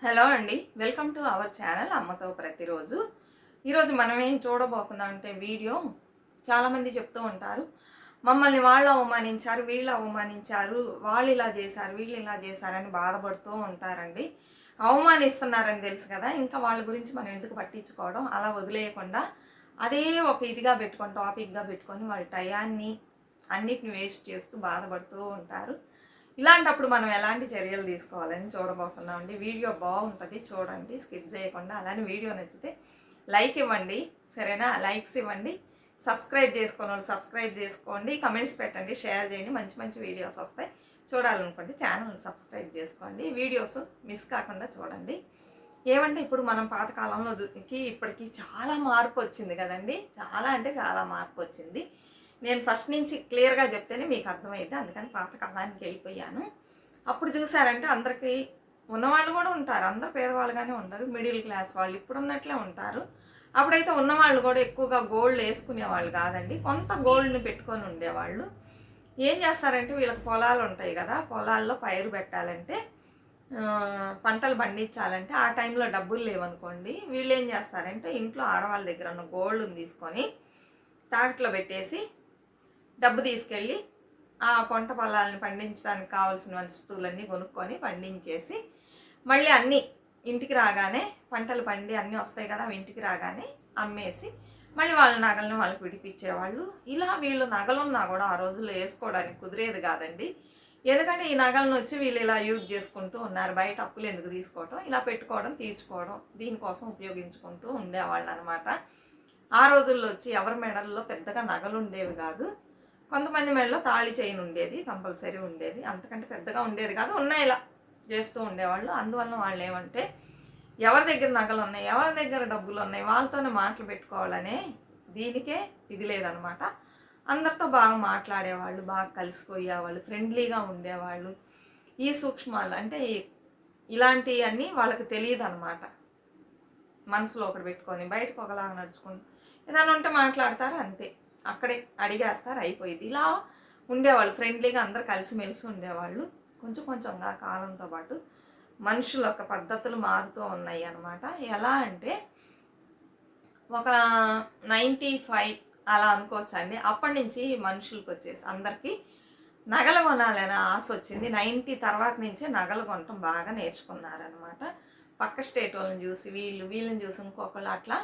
Hello అండి, welcome to our channel అమ్మతో ప్రతిరోజు. ఈరోజు మనం ఏం చూడబోతున్నాం అంటే వీడియో చాలామంది చెప్తూ ఉంటారు, మమ్మల్ని వాళ్ళు అవమానించారు, వీళ్ళు అవమానించారు, వాళ్ళు ఇలా చేశారు, వీళ్ళు ఇలా చేశారని బాధపడుతూ ఉంటారండి. అవమానిస్తున్నారని తెలుసు కదా, ఇంకా వాళ్ళ గురించి మనం ఎందుకు పట్టించుకోవడం, అలా వదిలేయకుండా అదే ఒక ఇదిగా పెట్టుకొని టాపిక్గా పెట్టుకొని వాళ్ళ టయాన్ని అన్నిటిని వేస్ట్ చేస్తూ బాధపడుతూ ఉంటారు. ఇలాంటప్పుడు మనం ఎలాంటి చర్యలు తీసుకోవాలని చూడబోతున్నామండి. వీడియో బాగుంటుంది, చూడండి, స్కిప్ చేయకుండా. అలానే వీడియో నచ్చితే లైక్ ఇవ్వండి, సరేనా? లైక్స్ ఇవ్వండి. సబ్స్క్రైబ్ చేసుకున్న వాళ్ళు సబ్స్క్రైబ్ చేసుకోండి, కమెంట్స్ పెట్టండి, షేర్ చేయండి. మంచి మంచి వీడియోస్ వస్తాయి. చూడాలనుకోండి ఛానల్ని సబ్స్క్రైబ్ చేసుకోండి, వీడియోస్ మిస్ కాకుండా చూడండి. ఏమంటే ఇప్పుడు మనం పాతకాలంలోకి ఇప్పటికి చాలా మార్పు వచ్చింది కదండి. చాలా అంటే చాలా మార్పు వచ్చింది. నేను ఫస్ట్ నుంచి క్లియర్గా చెప్తేనే మీకు అర్థమైద్ది, అందుకని పాతకాలానికి వెళ్ళిపోయాను. అప్పుడు చూసారంటే అందరికీ ఉన్నవాళ్ళు కూడా ఉంటారు, అందరు పేదవాళ్ళుగానే ఉంటారు, మిడిల్ క్లాస్ వాళ్ళు ఇప్పుడు ఉన్నట్లే ఉంటారు. అప్పుడైతే ఉన్నవాళ్ళు కూడా ఎక్కువగా గోల్డ్ వేసుకునేవాళ్ళు కాదండి, కొంత గోల్డ్ని పెట్టుకొని ఉండేవాళ్ళు. ఏం చేస్తారంటే వీళ్ళకి పొలాలు ఉంటాయి కదా, పొలాల్లో పైరు పెట్టాలంటే పంటలు పండించాలంటే ఆ టైంలో డబ్బులు లేవనుకోండి, వీళ్ళు ఏం చేస్తారంటే ఇంట్లో ఆడవాళ్ళ దగ్గర ఉన్న గోల్డ్ని తీసుకొని తాకట్లో పెట్టేసి డబ్బు తీసుకెళ్ళి ఆ పంట పొలాలను పండించడానికి కావాల్సిన వస్తువులన్నీ కొనుక్కొని పండించేసి మళ్ళీ అన్నీ ఇంటికి రాగానే పంటలు పండి అన్నీ వస్తాయి కదా, ఇంటికి రాగానే అమ్మేసి మళ్ళీ వాళ్ళ నగలను వాళ్ళకి విడిపించేవాళ్ళు. ఇలా వీళ్ళు నగలున్నా కూడా ఆ రోజుల్లో వేసుకోవడానికి కుదిరేది కాదండి. ఎందుకంటే ఈ నగలను వచ్చి వీళ్ళు ఇలా యూజ్ చేసుకుంటూ ఉన్నారు. బయట అప్పులు ఎందుకు తీసుకోవడం, ఇలా పెట్టుకోవడం, తీర్చుకోవడం, దీనికోసం ఉపయోగించుకుంటూ ఉండేవాళ్ళు అనమాట. ఆ రోజుల్లో వచ్చి ఎవరి మెడల్లో పెద్దగా నగలు ఉండేవి కాదు. కొంతమంది మెడలో తాళి చైన్ ఉండేది, కంపల్సరీ ఉండేది, అంతకంటే పెద్దగా ఉండేది కాదు. ఉన్నాయి ఇలా చేస్తూ ఉండేవాళ్ళు. అందువల్ల వాళ్ళు ఏమంటే ఎవరి దగ్గర నగలు ఉన్నాయి, ఎవరి దగ్గర డబ్బులు ఉన్నాయి, వాళ్ళతోనే మాటలు పెట్టుకోవాలనే దీనికే ఇది లేదనమాట. అందరితో బాగా మాట్లాడేవాళ్ళు, బాగా కలిసిపోయేవాళ్ళు, ఫ్రెండ్లీగా ఉండేవాళ్ళు. ఈ సూక్ష్మాలు అంటే ఇలాంటివన్నీ వాళ్ళకి తెలియదు అనమాట. మనసులో ఒకటి పెట్టుకొని బయటకు ఒకలాగా నడుచుకుంటూ ఏదైనా ఉంటే మాట్లాడతారు, అంతే, అక్కడే అడిగేస్తారు, అయిపోయింది. ఇలా ఉండేవాళ్ళు, ఫ్రెండ్లీగా అందరు కలిసిమెలిసి ఉండేవాళ్ళు. కొంచెం కొంచెంగా కాలంతో పాటు మనుషుల యొక్క పద్ధతులు మారుతూ ఉన్నాయి అన్నమాట. ఎలా అంటే ఒక 95 అలా అనుకోవచ్చండి. అప్పటి నుంచి మనుషులకు వచ్చేసి అందరికీ నగలు కొనాలనే ఆశ వచ్చింది. 90 తర్వాత నుంచే నగలు కొనటం బాగా నేర్చుకున్నారనమాట. పక్క స్టేట్ వాళ్ళని చూసి వీళ్ళని చూసి ఇంకొకళ్ళు, అట్లా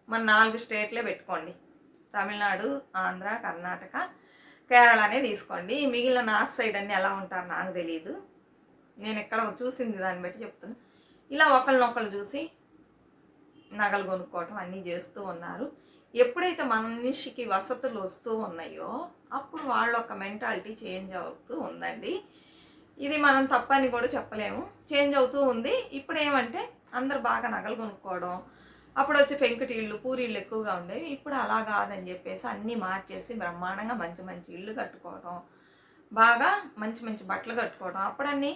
మన 4 స్టేట్లే పెట్టుకోండి, తమిళనాడు, ఆంధ్ర, కర్ణాటక, కేరళనే తీసుకోండి. మిగిలిన నార్త్ సైడ్ అన్నీ ఎలా ఉంటారు నాకు తెలియదు, నేను ఎక్కడ చూసింది దాన్ని బట్టి చెప్తున్నాను. ఇలా ఒకళ్ళనొకళ్ళు చూసి నగలు కొనుక్కోవటం అన్నీ చేస్తూ ఉన్నారు. ఎప్పుడైతే మనిషికి వసతులు వస్తూ ఉన్నాయో అప్పుడు వాళ్ళ ఒక మెంటాలిటీ చేంజ్ అవుతూ ఉందండి. ఇది మనం తప్పని కూడా చెప్పలేము, చేంజ్ అవుతూ ఉంది. ఇప్పుడు ఏమంటే అందరు బాగా నగలు కొనుక్కోవడం, అప్పుడు వచ్చి పెంకుటిళ్ళు, పూరీళ్ళు ఎక్కువగా ఉండేవి. ఇప్పుడు అలా కాదని చెప్పేసి అన్నీ మార్చేసి బ్రహ్మాండంగా మంచి మంచి ఇళ్ళు కట్టుకోవడం, బాగా మంచి మంచి బట్టలు కట్టుకోవడం. అప్పుడన్నీ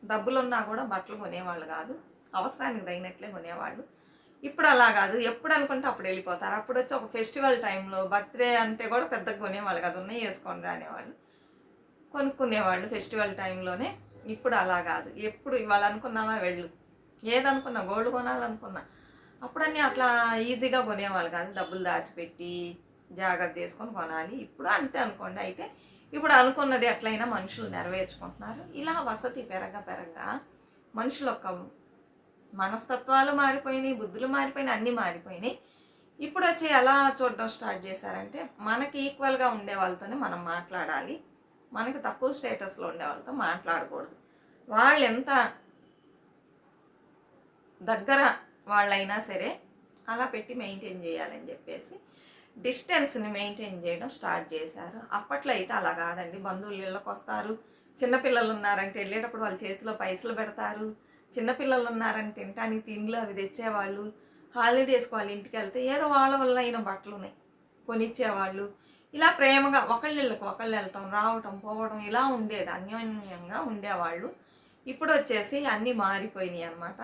డబ్బులున్నా కూడా బట్టలు కొనేవాళ్ళు కాదు, అవసరానికి తగినట్లే కొనేవాళ్ళు. ఇప్పుడు అలా కాదు, ఎప్పుడు అనుకుంటే అప్పుడు వెళ్ళిపోతారు. అప్పుడు వచ్చి ఒక ఫెస్టివల్ టైంలో బర్త్డే అంటే కూడా పెద్దగా కొనేవాళ్ళు కాదు, ఉన్నాయి వేసుకొని రానేవాళ్ళు, కొనుక్కునేవాళ్ళు ఫెస్టివల్ టైంలోనే. ఇప్పుడు అలా కాదు, ఎప్పుడు ఇవాళ అనుకున్నావా వెళ్ళు, ఏదనుకున్నా, గోల్డ్ కొనాలనుకున్నా అప్పుడన్నీ అట్లా ఈజీగా కొనేవాళ్ళు కాదు, డబ్బులు దాచిపెట్టి జాగ్రత్త చేసుకొని కొనాలి. ఇప్పుడు అంతే అనుకోండి. అయితే ఇప్పుడు అనుకున్నది ఎట్లయినా మనుషులు నెరవేర్చుకుంటున్నారు. ఇలా వసతి పెరగ మనుషుల యొక్క మనస్తత్వాలు మారిపోయినాయి, బుద్ధులు మారిపోయినాయి, అన్నీ మారిపోయినాయి. ఇప్పుడు వచ్చి ఎలా చూడడం స్టార్ట్ చేశారంటే మనకి ఈక్వల్గా ఉండే వాళ్ళతోనే మనం మాట్లాడాలి, మనకి తక్కువ స్టేటస్లో ఉండే వాళ్ళతో మాట్లాడకూడదు. వాళ్ళు ఎంత దగ్గర వాళ్ళైనా సరే అలా పెట్టి మెయింటైన్ చేయాలని చెప్పేసి డిస్టెన్స్ని మెయింటైన్ చేయడం స్టార్ట్ చేశారు. అప్పట్లో అయితే అలా కాదండి, బంధువులు ఇళ్ళకి వస్తారు, చిన్నపిల్లలు ఉన్నారంటే వెళ్ళేటప్పుడు వాళ్ళ చేతిలో పైసలు పెడతారు, చిన్నపిల్లలు ఉన్నారని తినడానికి తిండ్లు అవి తెచ్చేవాళ్ళు, హాలిడేస్కి వాళ్ళ ఇంటికి వెళ్తే ఏదో వాళ్ళ వల్ల అయిన బట్టలు ఉన్నాయి కొనిచ్చేవాళ్ళు. ఇలా ప్రేమగా ఒకళ్ళకి ఒకళ్ళు వెళ్ళటం, రావటం, పోవడం, ఇలా ఉండేది, అన్యోన్యంగా ఉండేవాళ్ళు. ఇప్పుడు వచ్చేసి అన్నీ మారిపోయినాయి అనమాట.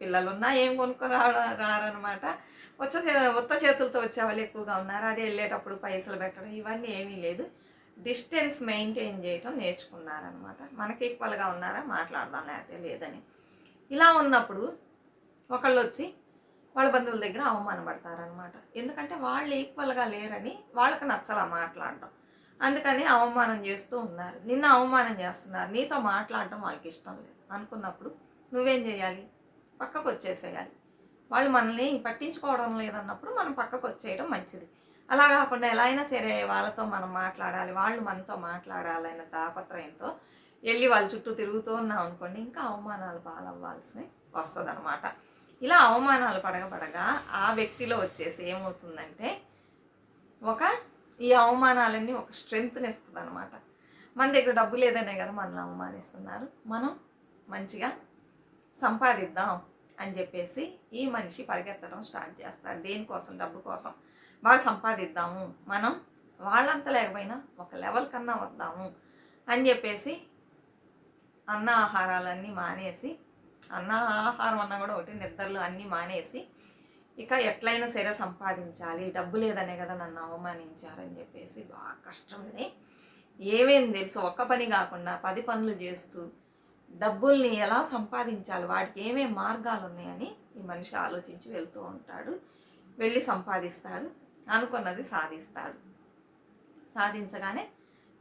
పిల్లలున్నా ఏం కొనుక్కొని రారనమాట. ఉత్త చేతులతో వచ్చేవాళ్ళు ఎక్కువగా ఉన్నారు. అదే వెళ్ళేటప్పుడు పైసలు పెట్టడం ఇవన్నీ ఏమీ లేదు, డిస్టెన్స్ మెయింటైన్ చేయటం నేర్చుకున్నారనమాట. మనకి ఈక్వల్గా ఉన్నారా మాట్లాడదాం, లేకపోతే లేదని. ఇలా ఉన్నప్పుడు ఒకళ్ళు వచ్చి వాళ్ళ బంధువుల దగ్గర అవమానపడతారనమాట. ఎందుకంటే వాళ్ళు ఈక్వల్‌గా లేరని వాళ్ళకి నచ్చలా మాట్లాడడం. అందుకని అవమానం చేస్తూ ఉన్నారు. నిన్ను అవమానం చేస్తున్నారు. నీతో మాట్లాడడం వాళ్ళకిష్టం లేదు. అనుకున్నప్పుడు నువ్వేం చేయాలి? పక్కకొచ్చేసేయాలి. వాళ్ళు మనల్ని పట్టించుకోవడం లేదన్నప్పుడు మనం పక్కకొచ్చేయడం మంచిది. అలా కాకుండా ఎలా అయినా సరే వాళ్ళతో మనం మాట్లాడాలి, వాళ్ళు మనతో మాట్లాడాలన్న తాపత్రయంతో ఎళ్లి వాళ్ళ చుట్టూ తిరుగుతూ ఉన్నాం అనుకోండి, ఇంకా అవమానాలు పాలవ్వాల్సి వస్తదనమాట. ఇలా అవమానాలు పడగా ఆ వ్యక్తిలో వచ్చేసి ఏమవుతుందంటే ఈ అవమానాలన్నీ ఒక స్ట్రెంగ్త్‌ని ఇస్తదనమాట. మన దగ్గర డబ్బు లేదనే కదా మనల్ని అవమానిస్తున్నారు. మనం మంచిగా సంపాదిద్దాం అని చెప్పేసి ఈ మనిషి పరిగెత్తడం స్టార్ట్ చేస్తాడు. దేనికోసం? డబ్బు కోసం. బాగా సంపాదిద్దాము, మనం వాళ్ళంత లేకపోయినా ఒక లెవెల్ కన్నా వద్దాము అని చెప్పేసి అన్న ఆహారాలన్నీ మానేసి, అన్న ఆహారం అన్నా కూడా ఒకటి, నిద్రలు అన్నీ మానేసి ఇక ఎట్లయినా సరే సంపాదించాలి, డబ్బు లేదనే కదా నన్ను అవమానించారని చెప్పేసి బాగా కష్టపడి ఏమేం తెలుసు ఒక్క పని కాకుండా 10 పనులు చేస్తూ డబ్బుల్ని ఎలా సంపాదించాలి, వాటికి ఏమేం మార్గాలు ఉన్నాయని ఈ మనిషి ఆలోచించి వెళ్తూ ఉంటాడు. వెళ్ళి సంపాదిస్తాడు, అనుకున్నది సాధిస్తాడు. సాధించగానే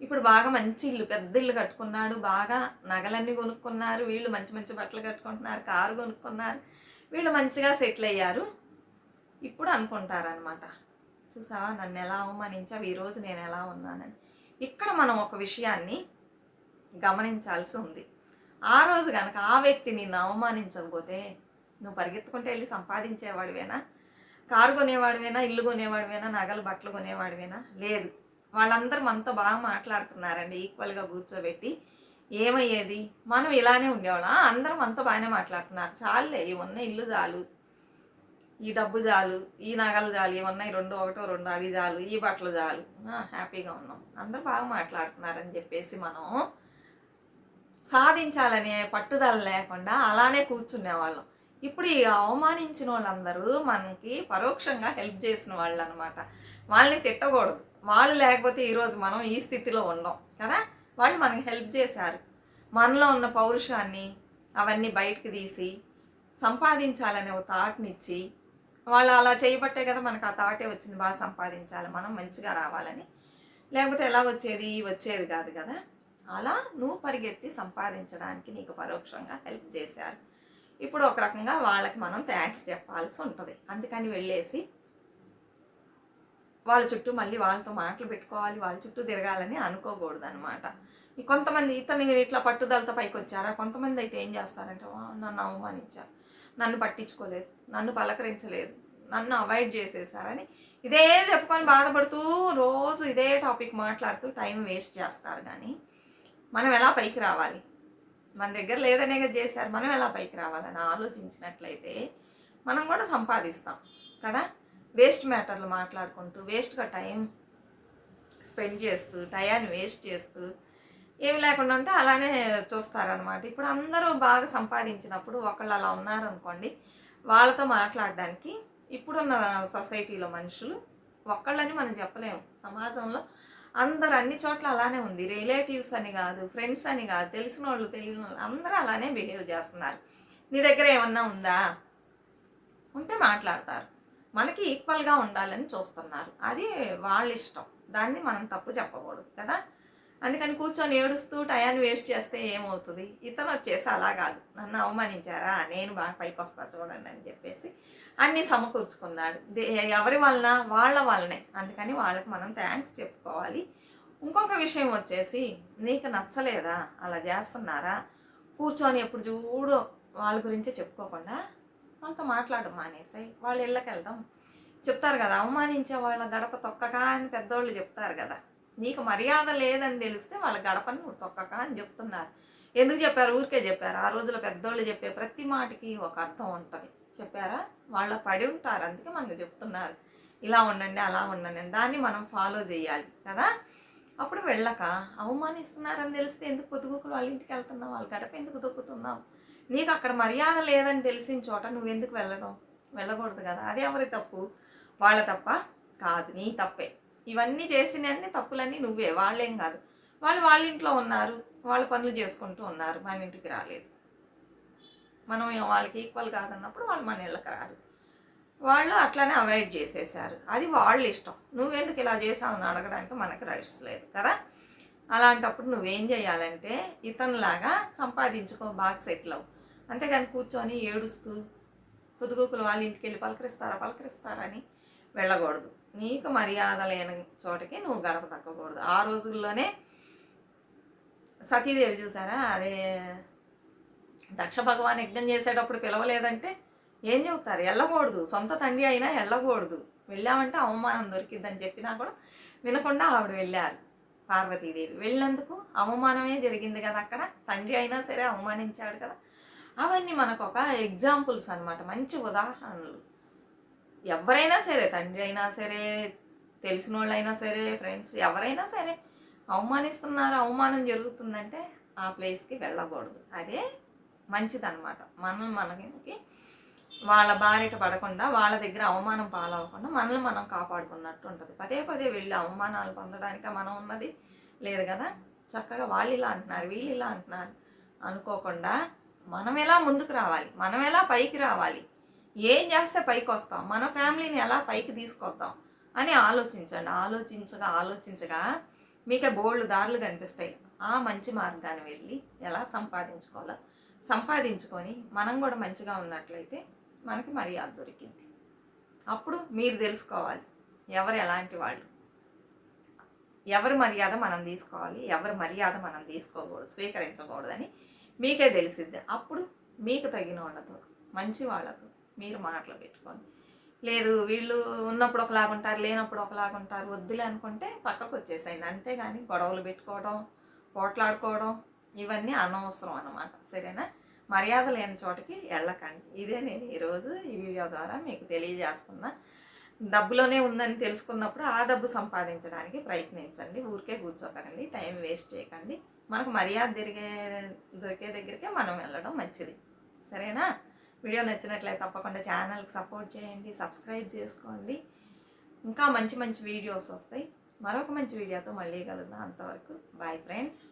ఇప్పుడు బాగా మంచి ఇల్లు, పెద్ద ఇల్లు కట్టుకున్నాడు, బాగా నగలన్నీ కొనుక్కున్నారు, వీళ్ళు మంచి మంచి బట్టలు కట్టుకుంటున్నారు, కారు కొనుక్కున్నారు, వీళ్ళు మంచిగా సెటిల్ అయ్యారు. ఇప్పుడు అనుకుంటారనమాట, చూసావా నన్ను ఎలా అవమానించావు, ఈరోజు నేను ఎలా ఉన్నానని. ఇక్కడ మనం ఒక విషయాన్ని గమనించాల్సి ఉంది. ఆ రోజు కనుక ఆ వ్యక్తి నిన్ను అవమానించకపోతే నువ్వు పరిగెత్తుకుంటే వెళ్ళి సంపాదించేవాడివేనా, కారు కొనేవాడివేనా, ఇల్లు కొనేవాడివేనా, నగలు బట్టలు కొనేవాడివేనా? లేదు. వాళ్ళందరూ మనతో బాగా మాట్లాడుతున్నారండి, ఈక్వల్గా కూర్చోబెట్టి. ఏమయ్యేది? మనం ఇలానే ఉండేవాళ్ళం. అందరూ మనతో బాగానే మాట్లాడుతున్నారు, చాలులే ఈ ఉన్న ఇల్లు చాలు, ఈ డబ్బు చాలు, ఈ నగలు చాలు, ఏమన్నా రెండు ఒకటో రెండు అవి చాలు, ఈ బట్టలు చాలు, హ్యాపీగా ఉన్నాం, అందరూ బాగా మాట్లాడుతున్నారని చెప్పేసి మనం సాధించాలనే పట్టుదల లేకుండా అలానే కూర్చునేవాళ్ళం. ఇప్పుడు ఈ అవమానించిన వాళ్ళందరూ మనకి పరోక్షంగా హెల్ప్ చేసిన వాళ్ళు అనమాట. వాళ్ళని తిట్టకూడదు, వాళ్ళు లేకపోతే ఈరోజు మనం ఈ స్థితిలో ఉన్నాం కదా. వాళ్ళు మనకి హెల్ప్ చేశారు, మనలో ఉన్న పౌరుషాన్ని అవన్నీ బయటకు తీసి సంపాదించాలనే ఒక థాట్నిచ్చి, వాళ్ళు అలా చేయబట్టే కదా మనకు ఆ థాటే వచ్చింది, బాగా సంపాదించాలి, మనం మంచిగా రావాలని. లేకపోతే ఎలా వచ్చేది కాదు కదా. అలా నువ్వు పరిగెత్తి సంపాదించడానికి నీకు పరోక్షంగా హెల్ప్ చేశారు. ఇప్పుడు ఒక రకంగా వాళ్ళకి మనం థ్యాంక్స్ చెప్పాల్సి ఉంటుంది. అందుకని వెళ్ళేసి వాళ్ళ చుట్టూ మళ్ళీ వాళ్ళతో మాటలు పెట్టుకోవాలి, వాళ్ళ చుట్టూ తిరగాలని అనుకోకూడదు అనమాట. కొంతమంది ఇతను ఇట్లా పట్టుదలతో పైకి వచ్చారా, కొంతమంది అయితే ఏం చేస్తారంటే నన్ను అవమానించారు, నన్ను పట్టించుకోలేదు, నన్ను పలకరించలేదు, నన్ను అవాయిడ్ చేసేసారని ఇదే చెప్పుకొని బాధపడుతూ రోజు ఇదే టాపిక్ మాట్లాడుతూ టైం వేస్ట్ చేస్తారు. కానీ మనం ఎలా పైకి రావాలి, మన దగ్గర లేదనే కదా చేశారు, మనం ఎలా పైకి రావాలని ఆలోచించినట్లయితే మనం కూడా సంపాదిస్తాం కదా. వేస్ట్ మ్యాటర్లు మాట్లాడుకుంటూ వేస్ట్గా టైం స్పెండ్ చేస్తూ టయాన్ని వేస్ట్ చేస్తూ ఏమి లేకుండా ఉంటే అలానే చూస్తారనమాట. ఇప్పుడు అందరూ బాగా సంపాదించినప్పుడు ఒకళ్ళు అలా ఉన్నారనుకోండి, వాళ్ళతో మాట్లాడడానికి ఇప్పుడున్న సొసైటీలో మనుషులు ఒక్కళ్ళని మనం చెప్పలేము. సమాజంలో అందరు అన్ని చోట్ల అలానే ఉంది. రిలేటివ్స్ అని కాదు, ఫ్రెండ్స్ అని కాదు, తెలిసిన వాళ్ళు తెలియని వాళ్ళు అందరూ అలానే బిహేవ్ చేస్తున్నారు. నీ దగ్గర ఏమన్నా ఉందా, ఉంటే మాట్లాడతారు, మనకి ఈక్వల్గా ఉండాలని చూస్తున్నారు. అది వాళ్ళ ఇష్టం, దాన్ని మనం తప్పు చెప్పకూడదు కదా. అందుకని కూర్చొని ఏడుస్తూ టయాన్ని వేస్ట్ చేస్తే ఏమవుతుంది. ఇతను వచ్చేసి అలా కాదు, నన్ను అవమానించారా, నేను బాగా పైకి వస్తా చూడండి అని చెప్పేసి అన్నీ సమకూర్చుకున్నాడు. ఎవరి వలన? వాళ్ళ వల్లనే. అందుకని వాళ్ళకి మనం థ్యాంక్స్ చెప్పుకోవాలి. ఇంకొక విషయం వచ్చేసి, నీకు నచ్చలేదా, అలా చేస్తున్నారా, కూర్చొని ఎప్పుడు చూడు వాళ్ళ గురించే చెప్పుకోకుండా వాళ్ళతో మాట్లాడడం మానేసాయి. వాళ్ళ ఇళ్ళకి వెళ్ళడం. చెప్తారు కదా, అవమానించే వాళ్ళ గడప తొక్కక అని పెద్దోళ్ళు చెప్తారు కదా. నీకు మర్యాద లేదని తెలిస్తే వాళ్ళ గడపని నువ్వు తొక్కక అని చెప్తున్నారు. ఎందుకు చెప్పారు? ఊరికే చెప్పారు? ఆ రోజుల్లో పెద్దోళ్ళు చెప్పే ప్రతి మాటకి ఒక అర్థం ఉంటుంది. చెప్పారా? వాళ్ళ పడి ఉంటారు, అందుకే మనకు చెప్తున్నారు ఇలా ఉండండి అలా ఉండండి అని. దాన్ని మనం ఫాలో చేయాలి కదా. అప్పుడు వెళ్ళక అవమానిస్తున్నారని తెలిస్తే ఎందుకు పొద్దుగుకులు వాళ్ళ ఇంటికి వెళ్తున్నావు, వాళ్ళ గడప ఎందుకు దొక్కుతున్నావు? నీకు అక్కడ మర్యాద లేదని తెలిసిన చోట నువ్వెందుకు వెళ్ళకూడదు కదా. అది ఎవరి తప్పు? వాళ్ళ తప్ప కాదు, నీ తప్పే. ఇవన్నీ చేసిన అన్ని తప్పులన్నీ నువ్వే, వాళ్ళేం కాదు. వాళ్ళ ఇంట్లో ఉన్నారు, వాళ్ళ పనులు చేసుకుంటూ ఉన్నారు, మన ఇంటికి రాలేదు. మనం వాళ్ళకి ఈక్వల్ కాదన్నప్పుడు వాళ్ళు మన ఇళ్ళకి రారు. వాళ్ళు అట్లనే అవాయిడ్ చేసేసారు. అది వాళ్ళ ఇష్టం. నువ్వెందుకు ఇలా చేసావు అని అడగడానికి మనకి రైట్స్ లేదు కదా. అలాంటప్పుడు నువ్వేం చేయాలంటే ఇతనిలాగా సంపాదించుకో, బాగా సెటిల్ అవ్వు. అంతేగాని కూర్చొని ఏడుస్తూ పొద్దుగూకులు వాళ్ళ ఇంటికి వెళ్ళి పలకరిస్తారని వెళ్ళకూడదు. నీకు మర్యాద లేని చోటకి నువ్వు గడప తక్కకూడదు. ఆ రోజుల్లోనే సతీదేవి చూసారా, అదే దక్ష భగవాన్ యజ్ఞం చేసేటప్పుడు పిలవలేదంటే ఏం చెబుతారు? వెళ్ళకూడదు. సొంత తండ్రి అయినా వెళ్ళకూడదు. వెళ్ళామంటే అవమానం దొరికిద్దని చెప్పినా కూడా వినకుండా ఆవిడ వెళ్ళారు పార్వతీదేవి. వెళ్ళినందుకు అవమానమే జరిగింది కదా అక్కడ. తండ్రి అయినా సరే అవమానించాడు కదా. అవన్నీ మనకు ఒక ఎగ్జాంపుల్స్ అనమాట, మంచి ఉదాహరణలు. ఎవరైనా సరే, తండ్రి అయినా సరే, తెలిసిన వాళ్ళైనా సరే, ఫ్రెండ్స్ ఎవరైనా సరే అవమానిస్తున్నారు, అవమానం జరుగుతుందంటే ఆ ప్లేస్కి వెళ్ళకూడదు. అదే మంచిదన్నమాట. మనకి వాళ్ళ బారిట పడకుండా, వాళ్ళ దగ్గర అవమానం పాలవకుండా మనల్ని మనం కాపాడుకున్నట్టు ఉంటుంది. పదే పదే వెళ్ళి అవమానాలు పొందడానికి మనం ఉన్నది లేదు కదా. చక్కగా వాళ్ళు ఇలా అంటున్నారు, వీళ్ళు ఇలా అంటున్నారు అనుకోకుండా మనం ఎలా ముందుకు రావాలి, మనం ఎలా పైకి రావాలి, ఏం చేస్తే పైకి వస్తాం, మన ఫ్యామిలీని ఎలా పైకి తీసుకొద్దాం అని ఆలోచించండి. ఆలోచించగా మీకే బోల్డ్ దారులు కనిపిస్తాయి. ఆ మంచి మార్గాన్ని వెళ్ళి ఎలా సంపాదించుకోవాలో సంపాదించుకొని మనం కూడా మంచిగా ఉన్నట్లయితే మనకి మర్యాద దొరికింది. అప్పుడు మీరు తెలుసుకోవాలి ఎవరు ఎలాంటి వాళ్ళు, ఎవరి మర్యాద మనం తీసుకోవాలి, ఎవరి మర్యాద మనం తీసుకోకూడదు, స్వీకరించకూడదని మీకే తెలిసిద్ది. అప్పుడు మీకు తగిన వాళ్ళతో, మంచి వాళ్ళతో మీరు మాటలు పెట్టుకోండి. లేదు వీళ్ళు ఉన్నప్పుడు ఒకలాగుంటారు, లేనప్పుడు ఒకలాగుంటారు, వద్దులే అనుకుంటే పక్కకు వచ్చేసేయండి. అంతేగాని గొడవలు పెట్టుకోవడం, పోట్లాడుకోవడం ఇవన్నీ అనవసరం అన్నమాట. సరేనా? మర్యాద లేని చోటకి వెళ్ళకండి. ఇదే నేను ఈరోజు ఈ వీడియో ద్వారా మీకు తెలియజేస్తున్నా. డబ్బులోనే ఉందని తెలుసుకున్నప్పుడు ఆ డబ్బు సంపాదించడానికి ప్రయత్నించండి. ఊరికే కూర్చోకండి, టైం వేస్ట్ చేయకండి. మనకు మర్యాద దొరికే దగ్గరికే మనం వెళ్ళడం మంచిది. సరేనా? వీడియో నచ్చినట్లయితే తప్పకుండా ఛానల్కి సపోర్ట్ చేయండి, సబ్స్క్రైబ్ చేసుకోండి. ఇంకా మంచి మంచి వీడియోస్ వస్తాయి. మరొక మంచి వీడియోతో మళ్ళీ కలుద్దాం. అంతవరకు బాయ్ ఫ్రెండ్స్.